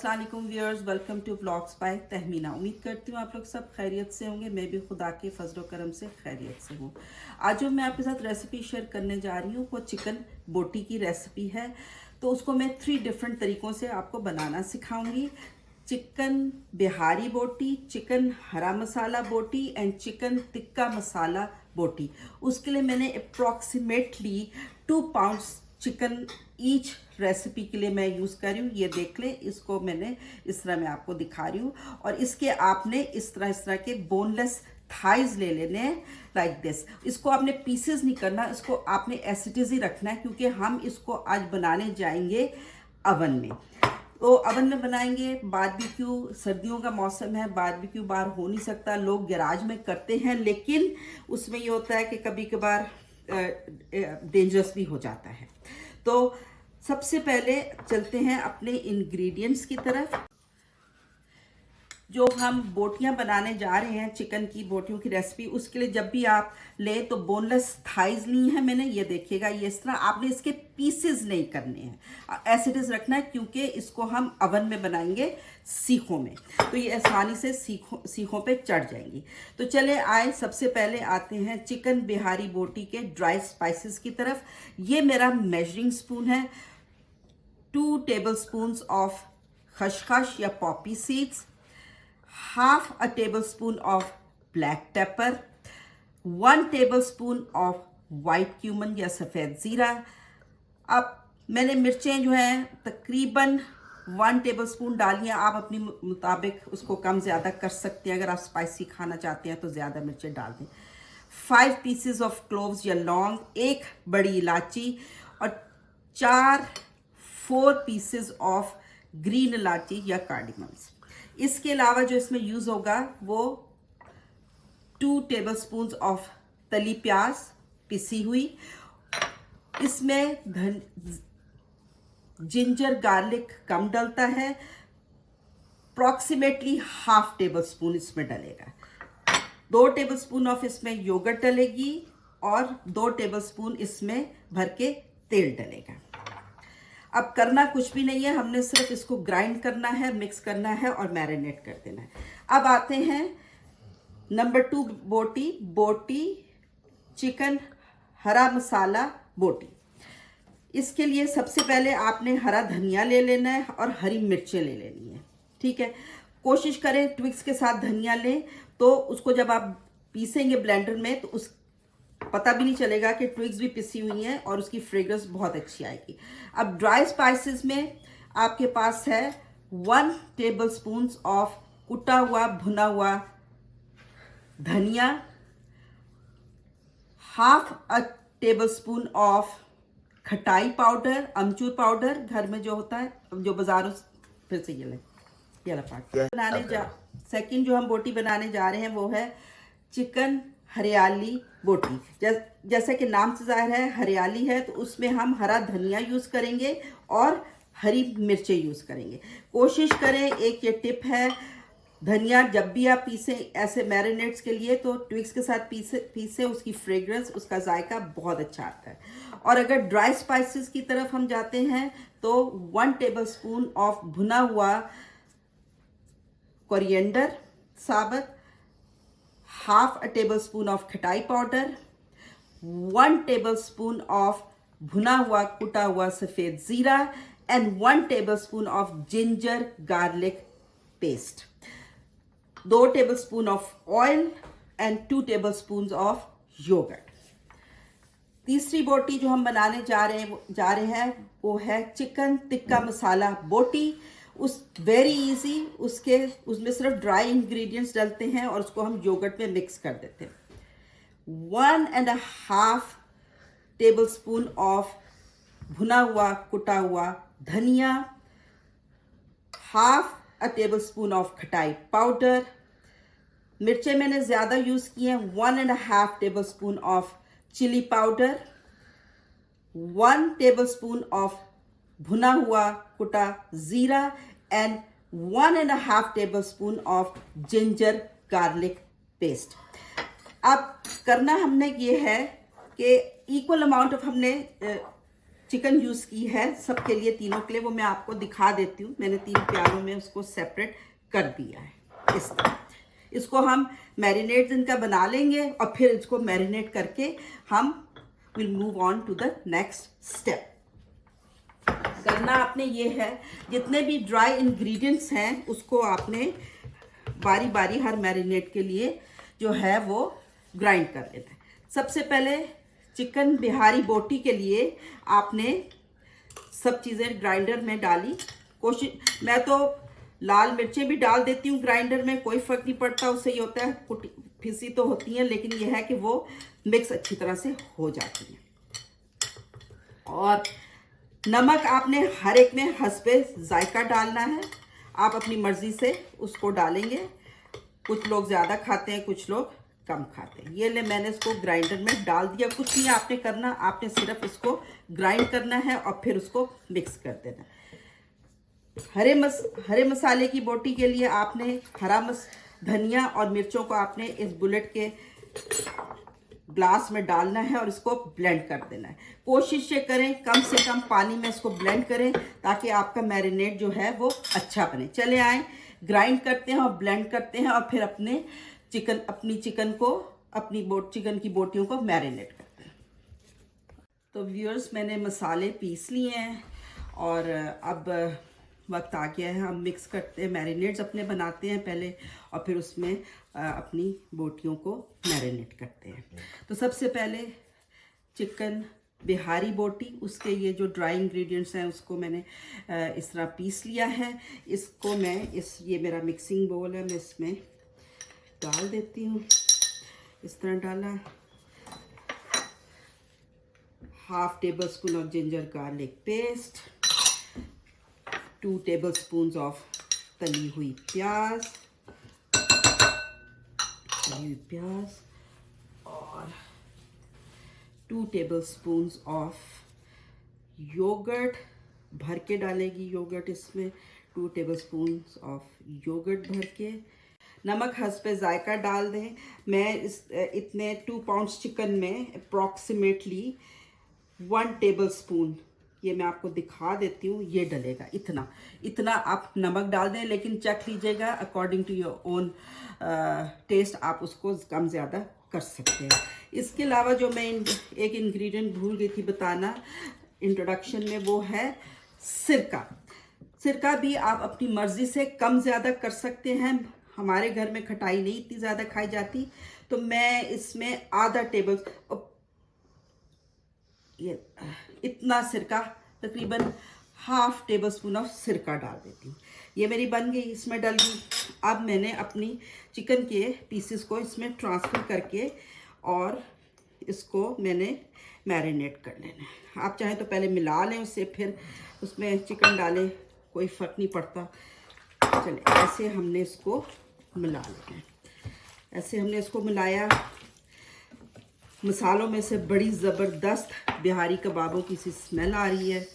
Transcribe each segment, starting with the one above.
अस्सलाम वालेकुम viewers, welcome to blogs by Tahmina. उम्मीद करती हूँ आप लोग सब खैरियत से होंगे। मैं भी खुदा के फजलो करम से खैरियत से हूँ। आज जो मैं आपके साथ रेसिपी शेयर करने जा रही हूँ वो चिकन बोटी की रेसिपी है। तो उसको मैं 3 डिफरेंट तरीक़ों से आपको बनाना सिखाऊंगी। चिकन बिहारी बोटी, चिकन हरा मसाला बोटी एंड चिकन टिक्का मसाला बोटी। उसके लिए मैंने approximately 2 pounds chicken each recipe के लिए मैं यूज़ कर रही हूँ। ये देख लें, इसको मैंने इस तरह मैं आपको दिखा रही हूँ। और इसके आपने इस तरह के बोनलेस थाइज ले लेने हैं लाइक दिस। इसको आपने पीसेस नहीं करना, इसको आपने एज इट इज़ ही रखना है, क्योंकि हम इसको आज बनाने जाएंगे अवन में। तो अवन में बनाएंगे। बारबेक्यू, सर्दियों का मौसम है, बारबेक्यू बाहर हो नहीं सकता, लोग गैराज में करते हैं, लेकिन उसमें ये होता है कि कभी कभार डेंजरस भी हो जाता है। तो सबसे पहले चलते हैं अपने इंग्रेडिएंट्स की तरफ। जो हम बोटियां बनाने जा रहे हैं, चिकन की बोटियों की रेसिपी, उसके लिए जब भी आप लें तो बोनलेस थाइज ली है मैंने। ये देखिएगा, ये इस तरह आपने इसके पीसेस नहीं करने हैं, ऐसे इट इज रखना है, क्योंकि इसको हम अवन में बनाएंगे सीखों में, तो ये आसानी से सीखों पे चढ़ जाएंगी। तो चले आए, सबसे पहले आते हैं चिकन बिहारी बोटी के ड्राई स्पाइसेस की तरफ। ये मेरा मेजरिंग स्पून है। 2 टेबलस्पून ऑफ खसखस या Poppy seeds, half a tablespoon of black pepper, 1 tablespoon of white cumin या सफ़ेद ज़ीरा। अब मैंने मिर्चें जो हैं तकरीबन 1 टेबलस्पून डाली हैं। आप अपने मुताबिक उसको कम ज़्यादा कर सकते हैं। अगर आप स्पाइसी खाना चाहते हैं तो ज़्यादा मिर्चें डाल दें। 5 पीसेस ऑफ क्लोव्स या लौंग, 1 बड़ी इलायची और 4 पीसेस ऑफ ग्रीन इलायची या कार्डिमम्स। इसके अलावा जो इसमें यूज़ होगा वो 2 टेबलस्पून ऑफ तली प्याज पिसी हुई। इसमें जिंजर गार्लिक कम डलता है, अप्रॉक्सीमेटली ½ टेबलस्पून इसमें डलेगा। 2 टेबलस्पून ऑफ इसमें योगर्ट डलेगी और 2 टेबलस्पून इसमें भर के तेल डलेगा। अब करना कुछ भी नहीं है, हमने सिर्फ इसको ग्राइंड करना है, मिक्स करना है और मैरिनेट कर देना है। अब आते हैं नंबर 2 बोटी चिकन हरा मसाला बोटी। इसके लिए सबसे पहले आपने हरा धनिया ले लेना है और हरी मिर्चें ले लेनी है, ठीक है। कोशिश करें ट्विक्स के साथ धनिया लें, तो उसको जब आप पीसेंगे ब्लेंडर में तो उस पता भी नहीं चलेगा कि ट्विग्स भी पिसी हुई हैं और उसकी फ्रेग्रेंस बहुत अच्छी आएगी। अब ड्राई स्पाइसेस में आपके पास है 1 टेबलस्पून ऑफ कुटा हुआ भुना हुआ धनिया, ½ टेबलस्पून ऑफ खटाई पाउडर, अमचूर पाउडर घर में जो होता है, जो बाजारों फिर से ये पार्ट सेकंड जो हम बोटी बनाने जा रहे हैं वो है चिकन हरियाली बोटी। जैसे कि नाम से जाहिर है हरियाली है, तो उसमें हम हरा धनिया यूज़ करेंगे और हरी मिर्चें यूज़ करेंगे। कोशिश करें, एक ये टिप है, धनिया जब भी आप पीसें ऐसे मैरिनेट्स के लिए तो ट्विक्स के साथ पीसे, उसकी फ्रेग्रेंस, उसका जायका बहुत अच्छा आता है। और अगर ड्राई स्पाइसेस की तरफ हम जाते हैं तो 1 टेबलस्पून ऑफ भुना हुआ कोरिएंडर साबुत, ½ टेबलस्पून ऑफ खटाई पाउडर, 1 टेबलस्पून ऑफ भुना हुआ कुटा हुआ सफ़ेद ज़ीरा and 1 tablespoon of ginger garlic paste, 2 tablespoon of oil and 2 tablespoon of yoghurt. तीसरी बोटी जो हम बनाने जा रहे हैं वो है चिकन टिक्का मसाला बोटी। वेरी इजी, उसमें सिर्फ ड्राई इंग्रेडिएंट्स डलते हैं और उसको हम योगर्ट में मिक्स कर देते हैं। 1½ टेबलस्पून ऑफ भुना हुआ कुटा हुआ धनिया, ½ टेबलस्पून ऑफ खटाई पाउडर, मिर्चें मैंने ज़्यादा यूज़ की हैं, 1½ tablespoon of chilli powder, 1 tablespoon of भुना हुआ कुटा ज़ीरा and 1½ tablespoon of ginger garlic paste. अब करना हमने ये है कि इक्वल अमाउंट ऑफ हमने चिकन यूज़ की है सबके लिए, तीनों के लिए, वो मैं आपको दिखा देती हूँ। मैंने 3 प्यालों में उसको सेपरेट कर दिया है इस तरह। इसको हम मैरिनेट इनका बना लेंगे और फिर इसको मैरिनेट करके हम will move on to the next step. करना आपने ये है, जितने भी ड्राई इंग्रेडिएंट्स हैं उसको आपने बारी बारी हर मैरिनेट के लिए जो है वो ग्राइंड कर लेना है। सबसे पहले चिकन बिहारी बोटी के लिए आपने सब चीज़ें ग्राइंडर में डाली। कोशिश, मैं तो लाल मिर्चें भी डाल देती हूँ ग्राइंडर में, कोई फ़र्क नहीं पड़ता, उससे ये होता है कुटी फिसी तो होती हैं, लेकिन ये है कि वो मिक्स अच्छी तरह से हो जाती हैं। और नमक आपने हर एक में हस्बे जायका डालना है, आप अपनी मर्ज़ी से उसको डालेंगे। कुछ लोग ज़्यादा खाते हैं, कुछ लोग कम खाते हैं। ये ले मैंने इसको ग्राइंडर में डाल दिया। कुछ नहीं आपने करना, आपने सिर्फ इसको ग्राइंड करना है और फिर उसको मिक्स कर देना। हरे मसाले की बोटी के लिए आपने धनिया और मिर्चों को आपने इस बुलेट के ग्लास में डालना है और इसको ब्लेंड कर देना है। कोशिश ये करें कम से कम पानी में इसको ब्लेंड करें ताकि आपका मैरिनेट जो है वो अच्छा बने। चले आए, ग्राइंड करते हैं और ब्लेंड करते हैं और फिर अपनी चिकन की बोटियों को मैरिनेट करते हैं। तो व्यूअर्स, मैंने मसाले पीस लिए हैं और अब वक्त आ गया है, हम मिक्स करते हैं, मैरिनेट्स अपने बनाते हैं पहले और फिर उसमें अपनी बोटियों को मैरिनेट करते हैं। तो सबसे पहले चिकन बिहारी बोटी, उसके ये जो ड्राई इंग्रेडिएंट्स हैं उसको मैंने इस तरह पीस लिया है। इसको मैं ये मेरा मिक्सिंग बोल है, मैं इसमें डाल देती हूँ। इस तरह डाला। Half table spoon of ginger garlic paste, 2 tablespoons of तली हुई प्याज और 2 टेबलस्पून्स ऑफ योगर्ट। भर के डालेगी योगर्ट इसमें, 2 टेबलस्पून्स ऑफ योगर्ट भर के। नमक हस्बे जायका डाल दें। मैं इतने 2 पाउंड्स चिकन में अप्रॉक्सीमेटली 1 टेबलस्पून, ये मैं आपको दिखा देती हूँ, ये डलेगा। इतना आप नमक डाल दें, लेकिन चेक लीजिएगा according to your own taste, आप उसको कम ज़्यादा कर सकते हैं। इसके अलावा जो मैं एक इंग्रेडिएंट भूल गई थी बताना इंट्रोडक्शन में, वो है सिरका। सिरका भी आप अपनी मर्ज़ी से कम ज़्यादा कर सकते हैं। हमारे घर में खटाई नहीं इतनी ज़्यादा खाई जाती, तो मैं इसमें आधा टेबल, ये इतना सिरका, तकरीबन हाफ टेबल स्पून ऑफ सिरका डाल देती हूँ। ये मेरी बन गई, इसमें डल गई। अब मैंने अपनी चिकन के पीसेस को इसमें ट्रांसफ़र करके और इसको मैंने मैरिनेट कर लेना है। आप चाहें तो पहले मिला लें उससे, फिर उसमें चिकन डालें, कोई फ़र्क नहीं पड़ता। चलिए, ऐसे हमने इसको मिला लेना है। ऐसे हमने इसको मिलाया। मसालों में से बड़ी ज़बरदस्त बिहारी कबाबों की सी स्मेल आ रही है।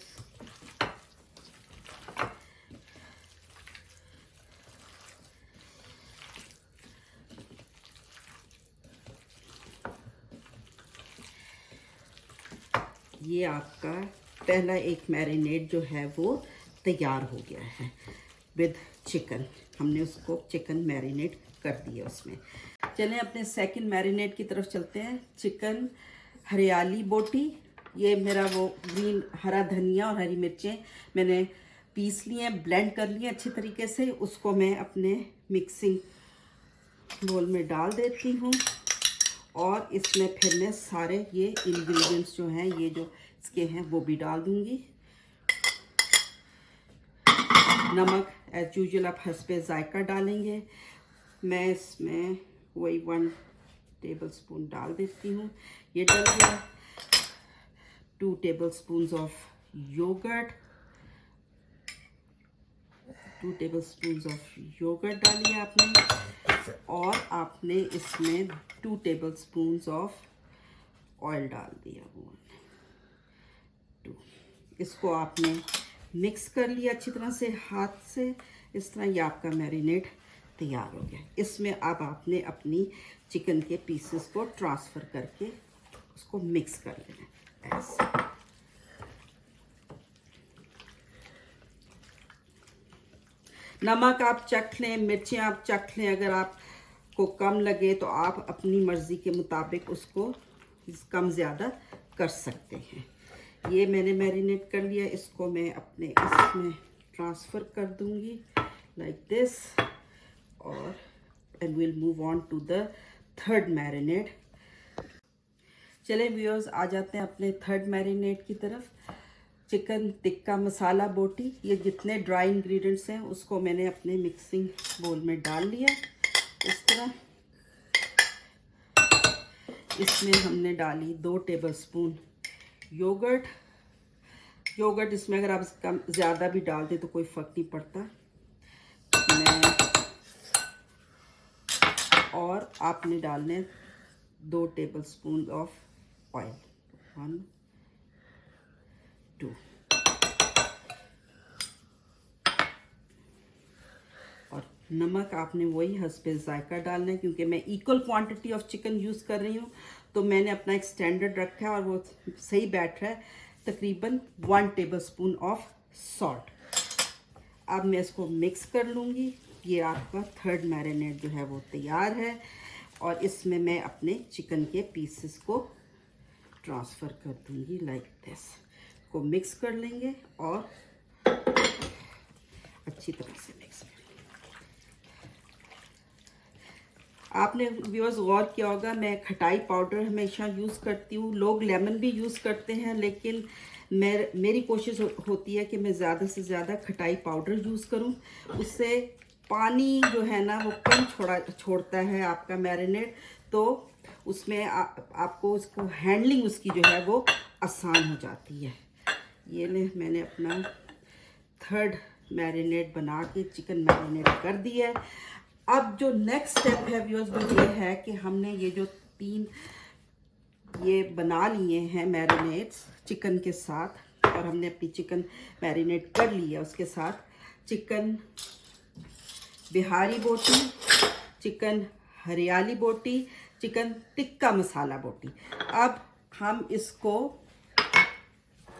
ये आपका पहला एक मैरिनेट जो है वो तैयार हो गया है विद चिकन। हमने उसको चिकन मैरिनेट कर दिया उसमें। चलें अपने सेकंड मैरिनेट की तरफ चलते हैं। चिकन हरियाली बोटी, ये मेरा वो ग्रीन हरा धनिया और हरी मिर्चें मैंने पीस लिए हैं, ब्लेंड कर लिए अच्छी तरीके से। उसको मैं अपने मिक्सिंग बोल में डाल देती हूँ और इसमें फिर मैं सारे ये इंग्रेडिएंट्स जो हैं, ये जो इसके हैं, वो भी डाल दूँगी। नमक एज यूजुअल आप हस्बे जायका डालेंगे। मैं इसमें वही 1 टेबलस्पून डाल देती हूँ, ये डल गया। 2 tablespoons of yogurt, 2 tablespoons of yogurt डालिए आपने, और आपने इसमें 2 टेबलस्पून्स ऑफ ऑयल डाल दिया। 2, इसको आपने मिक्स कर लिया अच्छी तरह से हाथ से। इस तरह ये आपका मैरिनेट तैयार हो गया। इसमें अब आपने अपनी चिकन के पीसेस को ट्रांसफ़र करके उसको मिक्स कर लेना है ऐसे। नमक आप चख लें, मिर्चें आप चख लें, अगर आपको कम लगे तो आप अपनी मर्ज़ी के मुताबिक उसको कम ज़्यादा कर सकते हैं। ये मैंने मैरिनेट कर लिया, इसको मैं अपने इसमें ट्रांसफ़र कर दूंगी लाइक दिस, और and will move on to the third marinate. चले व्यूअर्स, आ जाते हैं अपने थर्ड मैरिनेट की तरफ। चिकन टिक्का मसाला बोटी, ये जितने ड्राई इंग्रेडिएंट्स हैं उसको मैंने अपने मिक्सिंग बोल में डाल लिया इस तरह। इसमें हमने डाली 2 टेबलस्पून योगर्ट। योगर्ट इसमें अगर आप कम ज़्यादा भी डाल दें तो कोई फ़र्क नहीं पड़ता। और आपने डालने 2 टेबलस्पून ऑफ ऑयल, 1 2, और नमक आपने वही हस्बे ज़ायका डालना है, क्योंकि मैं equal quantity of chicken use कर रही हूँ तो मैंने अपना एक स्टैंडर्ड रखा है और वो सही बैठ रहा है। तकरीबन 1 टेबलस्पून ऑफ सॉल्ट। अब मैं इसको मिक्स कर लूँगी। ये आपका थर्ड मैरिनेट जो है वो तैयार है, और इसमें मैं अपने चिकन के पीसेस को ट्रांसफ़र कर दूँगी लाइक दिस। को मिक्स कर लेंगे और अच्छी तरह से मिक्स कर लेंगे। आपने व्यूअर्स गौर किया होगा, मैं खटाई पाउडर हमेशा यूज़ करती हूँ। लोग लेमन भी यूज़ करते हैं, लेकिन मेरी कोशिश होती है कि मैं ज़्यादा से ज़्यादा खटाई पाउडर यूज़ करूँ। उससे पानी जो है ना वो कम छोड़ता है आपका मैरिनेट, तो उसमें आपको उसको हैंडलिंग उसकी जो है वो आसान हो जाती है। ये मैंने अपना थर्ड मैरिनेट बना के चिकन मैरिनेट कर दिया है। अब जो नेक्स्ट स्टेप है व्यूअर्स वो ये है कि हमने ये जो 3 ये बना लिए हैं मैरिनेट्स चिकन के साथ, और हमने अपनी चिकन मैरिनेट कर ली है उसके साथ चिकन बिहारी बोटी, चिकन हरियाली बोटी, चिकन टिक्का मसाला बोटी। अब हम इसको,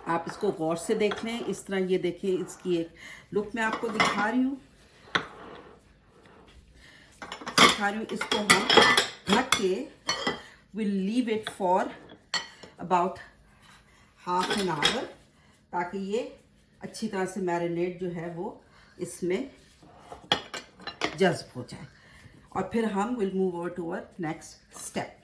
आप इसको गौर से देख लें, इस तरह ये देखें, इसकी एक लुक मैं आपको दिखा रही हूँ। इसको हम ढक के will leave it for about half an hour, ताकि ये अच्छी तरह से मैरिनेट जो है वो इसमें जज्ब हो जाए, और फिर हम will move over to our next step.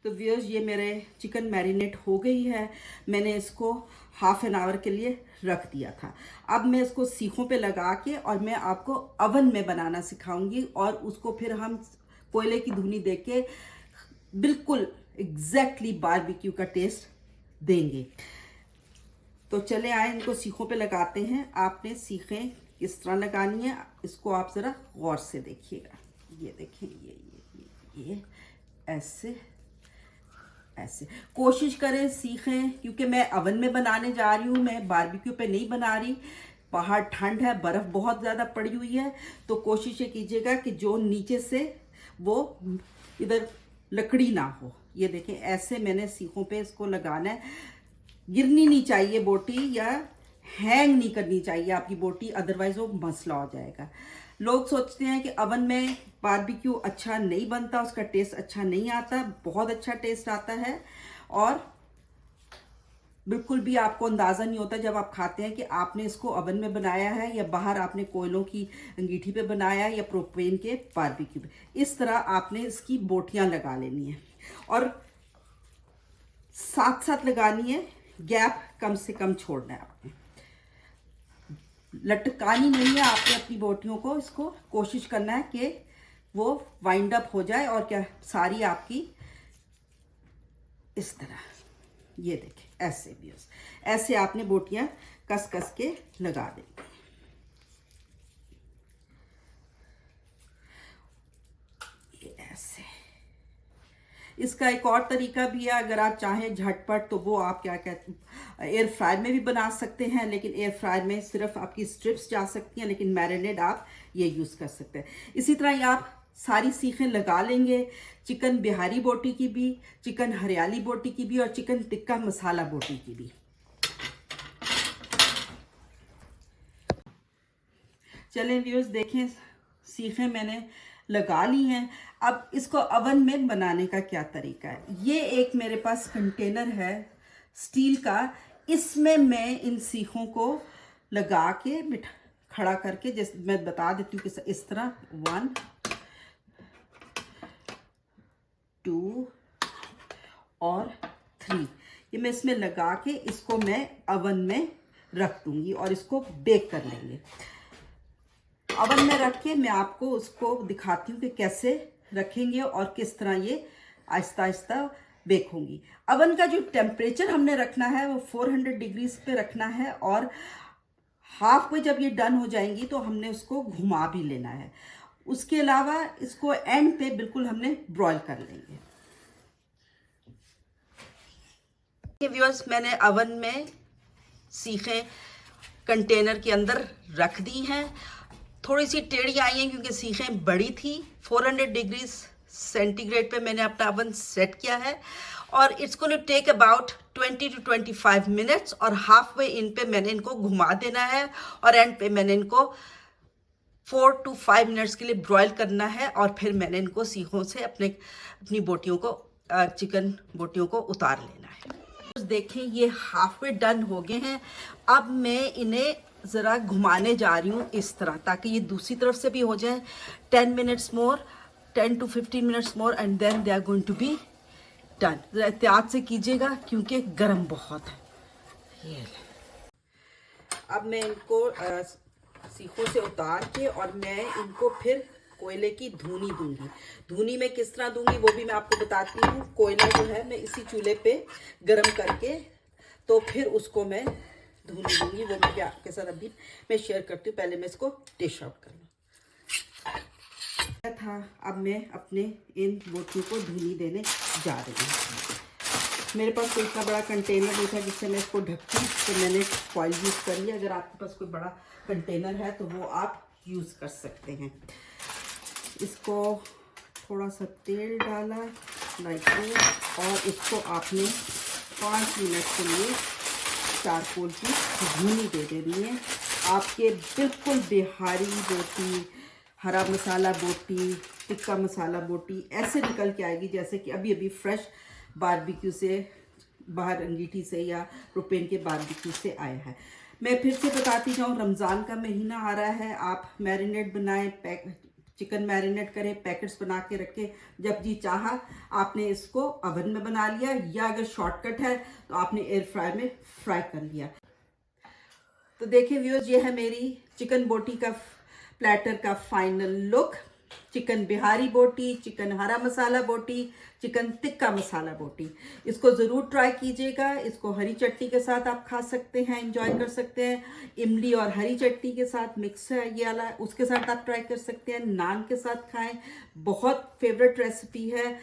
तो व्यूअर्स, ये मेरे चिकन मैरिनेट हो गई है। मैंने इसको हाफ एन आवर के लिए रख दिया था। अब मैं इसको सीखों पे लगा के और मैं आपको अवन में बनाना सिखाऊंगी, और उसको फिर हम कोयले की धुनी दे के बिल्कुल एग्जैक्टली बारबेक्यू का टेस्ट देंगे। तो चले आए, इनको सीखों पे लगाते हैं। आपने सीखें किस तरह लगानी है, इसको आप ज़रा गौर से देखिएगा। ये देखें, ये ऐसे ऐसे कोशिश करें सीखें, क्योंकि मैं अवन में बनाने जा रही हूँ, मैं बारबेक्यू पे नहीं बना रही। बाहर ठंड है, बर्फ़ बहुत ज़्यादा पड़ी हुई है, तो कोशिश ये कीजिएगा कि जो नीचे से वो इधर लकड़ी ना हो। ये देखें, ऐसे मैंने सीखों पे इसको लगाना है। गिरनी नहीं चाहिए बोटी, या हैंग नहीं करनी चाहिए आपकी बोटी, अदरवाइज वो मसला हो जाएगा। लोग सोचते हैं कि अवन में बारबेक्यू अच्छा नहीं बनता, उसका टेस्ट अच्छा नहीं आता। बहुत अच्छा टेस्ट आता है, और बिल्कुल भी आपको अंदाज़ा नहीं होता जब आप खाते हैं कि आपने इसको अवन में बनाया है या बाहर आपने कोयलों की अंगीठी पे बनाया है या प्रोपेन के बारबेक्यू पे। इस तरह आपने इसकी बोटियां लगा लेनी है, और साथ साथ लगानी है, गैप कम से कम छोड़ना है आपने। लटकानी नहीं है आपने अपनी बोटियों को, इसको कोशिश करना है कि वो वाइंड अप हो जाए, और क्या सारी आपकी इस तरह, ये देखें ऐसे भी, ऐसे आपने बोटियां कस कस के लगा देंगे। ये ऐसे। इसका एक और तरीका भी है, अगर आप चाहें झटपट, तो वो आप क्या कहते हैं, एयर फ्रायर में भी बना सकते हैं, लेकिन एयर फ्रायर में सिर्फ आपकी स्ट्रिप्स जा सकती हैं, लेकिन मैरिनेट आप ये यूज़ कर सकते हैं। इसी तरह ही आप सारी सीखें लगा लेंगे, चिकन बिहारी बोटी की भी, चिकन हरियाली बोटी की भी, और चिकन टिक्का मसाला बोटी की भी। चलें व्यूअर्स, देखें सीखें मैंने लगा ली हैं। अब इसको अवन में बनाने का क्या तरीका है। ये एक मेरे पास कंटेनर है स्टील का, इसमें मैं इन सीखों को लगा के खड़ा करके, जैसे मैं बता देती हूँ कि इस तरह 1 2 और 3, ये मैं इसमें लगा के इसको मैं अवन में रख दूंगी और इसको बेक कर लेंगे। अवन में रख के मैं आपको उसको दिखाती हूँ कि कैसे रखेंगे और किस तरह ये आहिस्ता आहिस्ता बेक होंगी। अवन का जो टेम्परेचर हमने रखना है वो 400 डिग्रीज पे रखना है और हाफ पे जब ये डन हो जाएंगी तो हमने उसको घुमा भी लेना है। उसके अलावा इसको एंड पे बिल्कुल हमने ब्रॉयल कर लेंगे। व्यूअर्स, मैंने अवन में सीखें कंटेनर के अंदर रख दी हैं। थोड़ी सी टेढ़ी आई हैं क्योंकि सीखें बड़ी थी। 400 डिग्रीज सेंटीग्रेड पे मैंने अपना अवन सेट किया है और it's going to take about 20 to 25 minutes और हाफ वे इन पे मैंने इनको घुमा देना है और एंड पे मैंने इनको 4 to 5 मिनट्स के लिए ब्रॉयल करना है और फिर मैंने इनको सीखों से अपनी बोटियों को, चिकन बोटियों को उतार लेना है। देखें ये हाफ वे डन हो गए हैं। अब मैं इन्हें ज़रा घुमाने जा रही हूँ इस तरह, ताकि ये दूसरी तरफ से भी हो जाए। 10 minutes more, 10 to 15 minutes more and then they are going to be done. ज़रा एहतियात से कीजिएगा क्योंकि गर्म बहुत है। ये अब मैं इनको सीखों से उतार के और मैं इनको फिर कोयले की धूनी दूंगी। धूनी मैं किस तरह दूंगी वो भी मैं आपको बताती हूँ। कोयला जो है मैं इसी चूल्हे पे गरम करके तो फिर उसको मैं धूनी दूंगी, वो भी आपके साथ अभी मैं शेयर करती हूँ। पहले मैं इसको डिश आउट कर लूँ था। अब मैं अपने इन बोटियों को धूनी देने जा रही हूँ। मेरे पास कोई इतना बड़ा कंटेनर नहीं था जिससे मैं इसको ढकती, तो मैंने फॉइल यूज़ कर लिया। अगर आपके पास कोई बड़ा कंटेनर है तो वो आप यूज़ कर सकते हैं। इसको थोड़ा सा तेल डाला लाइक और इसको आपने 5 मिनट के लिए चारकोल की धुनी दे देनी है। आपके बिल्कुल बिहारी बोटी, हरा मसाला बोटी, टिक्का मसाला बोटी ऐसे निकल के आएगी जैसे कि अभी अभी फ्रेश बारबेक्यू से, बाहर अंगीठी से या प्रोपेन के बारबेक्यू से आया है। मैं फिर से बताती जाऊँ, रमज़ान का महीना आ रहा है। आप मैरिनेट बनाएं, चिकन मैरिनेट करें, पैकेट्स बना के रखें। जब जी चाहा आपने इसको अवन में बना लिया, या अगर शॉर्टकट है तो आपने एयर फ्राई में फ्राई कर लिया। तो देखिए व्यूअर्स, ये है मेरी चिकन बोटी का प्लेटर का फाइनल लुक। चिकन बिहारी बोटी, चिकन हरा मसाला बोटी, चिकन टिक्का मसाला बोटी। इसको ज़रूर ट्राई कीजिएगा। इसको हरी चटनी के साथ आप खा सकते हैं, एंजॉय कर सकते हैं। इमली और हरी चटनी के साथ मिक्स है ये वाला, उसके साथ आप ट्राई कर सकते हैं। नान के साथ खाएं, बहुत फेवरेट रेसिपी है।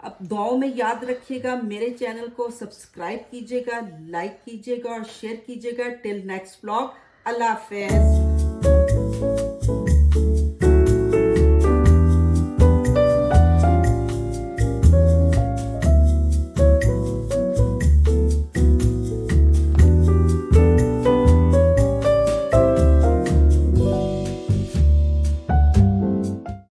अब दुआओं में याद रखिएगा। मेरे चैनल को सब्सक्राइब कीजिएगा, लाइक कीजिएगा और शेयर कीजिएगा। टिल नेक्स्ट व्लॉग, अल्लाह हाफ़िज़।